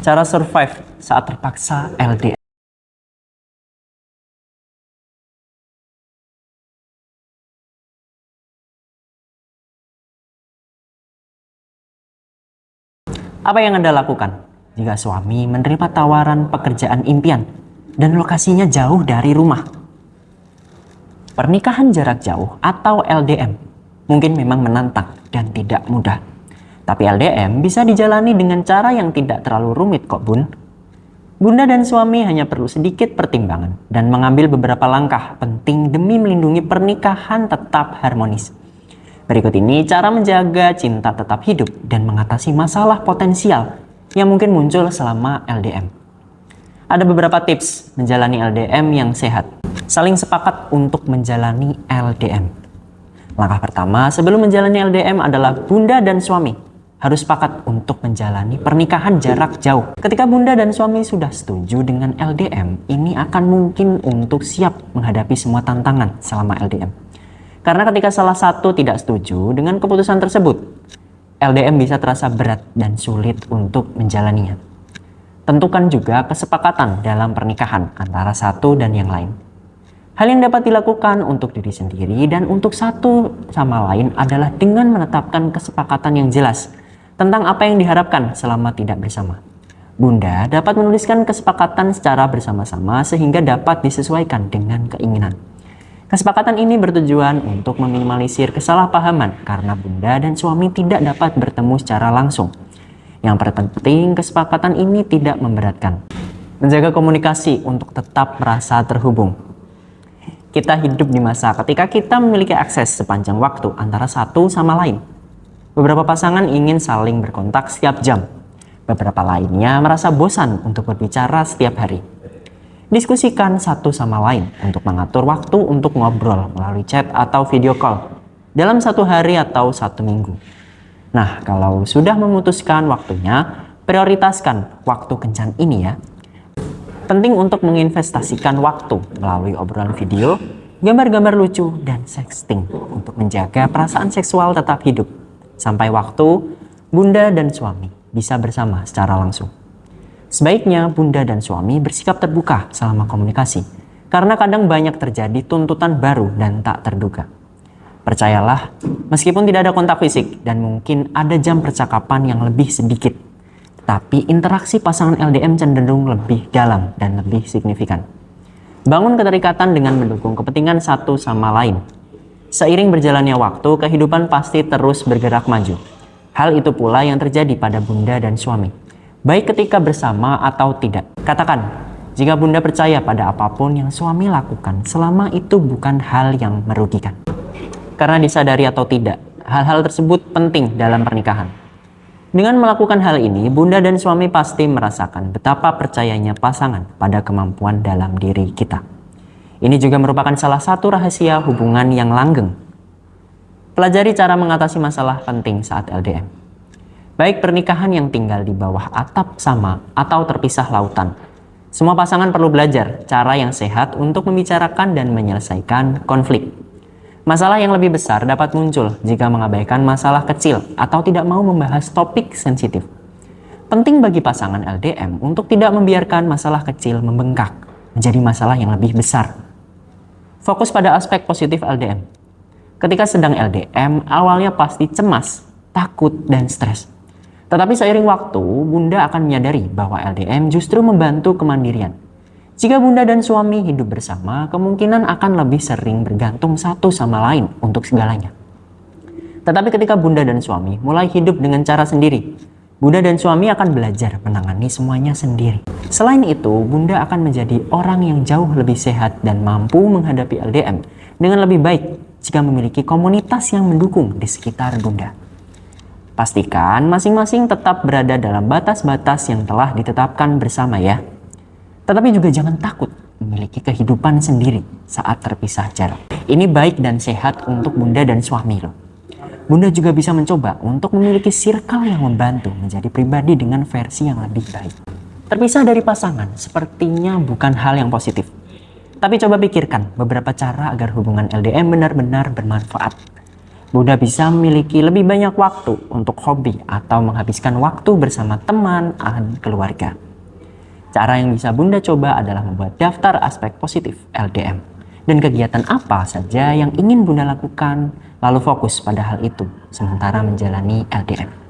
Cara survive saat terpaksa LDM. Apa yang Anda lakukan jika suami menerima tawaran pekerjaan impian dan lokasinya jauh dari rumah? Pernikahan jarak jauh atau LDM mungkin memang menantang dan tidak mudah. Tapi LDM bisa dijalani dengan cara yang tidak terlalu rumit kok, Bun. Bunda dan suami hanya perlu sedikit pertimbangan dan mengambil beberapa langkah penting demi melindungi pernikahan tetap harmonis. Berikut ini cara menjaga cinta tetap hidup dan mengatasi masalah potensial yang mungkin muncul selama LDM. Ada beberapa tips menjalani LDM yang sehat. Saling sepakat untuk menjalani LDM. Langkah pertama sebelum menjalani LDM adalah Bunda dan suami harus sepakat untuk menjalani pernikahan jarak jauh. Ketika Bunda dan suami sudah setuju dengan LDM, ini akan mungkin untuk siap menghadapi semua tantangan selama LDM. Karena ketika salah satu tidak setuju dengan keputusan tersebut, LDM bisa terasa berat dan sulit untuk menjalaninya. Tentukan juga kesepakatan dalam pernikahan antara satu dan yang lain. Hal yang dapat dilakukan untuk diri sendiri dan untuk satu sama lain adalah dengan menetapkan kesepakatan yang jelas tentang apa yang diharapkan selama tidak bersama. Bunda dapat menuliskan kesepakatan secara bersama-sama sehingga dapat disesuaikan dengan keinginan. Kesepakatan ini bertujuan untuk meminimalisir kesalahpahaman karena Bunda dan suami tidak dapat bertemu secara langsung. Yang terpenting, kesepakatan ini tidak memberatkan. Menjaga komunikasi untuk tetap merasa terhubung. Kita hidup di masa ketika kita memiliki akses sepanjang waktu antara satu sama lain. Beberapa pasangan ingin saling berkontak setiap jam. Beberapa lainnya merasa bosan untuk berbicara setiap hari. Diskusikan satu sama lain untuk mengatur waktu untuk ngobrol melalui chat atau video call dalam satu hari atau satu minggu. Nah, kalau sudah memutuskan waktunya, prioritaskan waktu kencan ini ya. Penting untuk menginvestasikan waktu melalui obrolan video, gambar-gambar lucu, dan sexting untuk menjaga perasaan seksual tetap hidup sampai waktu Bunda dan suami bisa bersama secara langsung. Sebaiknya Bunda dan suami bersikap terbuka selama komunikasi, karena kadang banyak terjadi tuntutan baru dan tak terduga. Percayalah, meskipun tidak ada kontak fisik dan mungkin ada jam percakapan yang lebih sedikit, tapi interaksi pasangan LDM cenderung lebih dalam dan lebih signifikan. Bangun keterikatan dengan mendukung kepentingan satu sama lain. Seiring berjalannya waktu, kehidupan pasti terus bergerak maju. Hal itu pula yang terjadi pada Bunda dan suami, baik ketika bersama atau tidak. Katakan, jika Bunda percaya pada apapun yang suami lakukan selama itu bukan hal yang merugikan. Karena disadari atau tidak, hal-hal tersebut penting dalam pernikahan. Dengan melakukan hal ini, Bunda dan suami pasti merasakan betapa percayanya pasangan pada kemampuan dalam diri kita. Ini juga merupakan salah satu rahasia hubungan yang langgeng. Pelajari cara mengatasi masalah penting saat LDM. Baik pernikahan yang tinggal di bawah atap sama atau terpisah lautan. Semua pasangan perlu belajar cara yang sehat untuk membicarakan dan menyelesaikan konflik. Masalah yang lebih besar dapat muncul jika mengabaikan masalah kecil atau tidak mau membahas topik sensitif. Penting bagi pasangan LDM untuk tidak membiarkan masalah kecil membengkak menjadi masalah yang lebih besar. Fokus pada aspek positif LDM. Ketika sedang LDM, awalnya pasti cemas, takut, dan stres. Tetapi seiring waktu, Bunda akan menyadari bahwa LDM justru membantu kemandirian. Jika Bunda dan suami hidup bersama, kemungkinan akan lebih sering bergantung satu sama lain untuk segalanya. Tetapi ketika Bunda dan suami mulai hidup dengan cara sendiri, Bunda dan suami akan belajar menangani semuanya sendiri. Selain itu, Bunda akan menjadi orang yang jauh lebih sehat dan mampu menghadapi LDM dengan lebih baik jika memiliki komunitas yang mendukung di sekitar Bunda. Pastikan masing-masing tetap berada dalam batas-batas yang telah ditetapkan bersama ya. Tetapi juga jangan takut memiliki kehidupan sendiri saat terpisah jarak. Ini baik dan sehat untuk Bunda dan suami loh. Bunda juga bisa mencoba untuk memiliki circle yang membantu menjadi pribadi dengan versi yang lebih baik. Terpisah dari pasangan sepertinya bukan hal yang positif. Tapi coba pikirkan beberapa cara agar hubungan LDM benar-benar bermanfaat. Bunda bisa memiliki lebih banyak waktu untuk hobi atau menghabiskan waktu bersama teman dan keluarga. Cara yang bisa Bunda coba adalah membuat daftar aspek positif LDM dan kegiatan apa saja yang ingin Bunda lakukan, lalu fokus pada hal itu sementara menjalani LDM.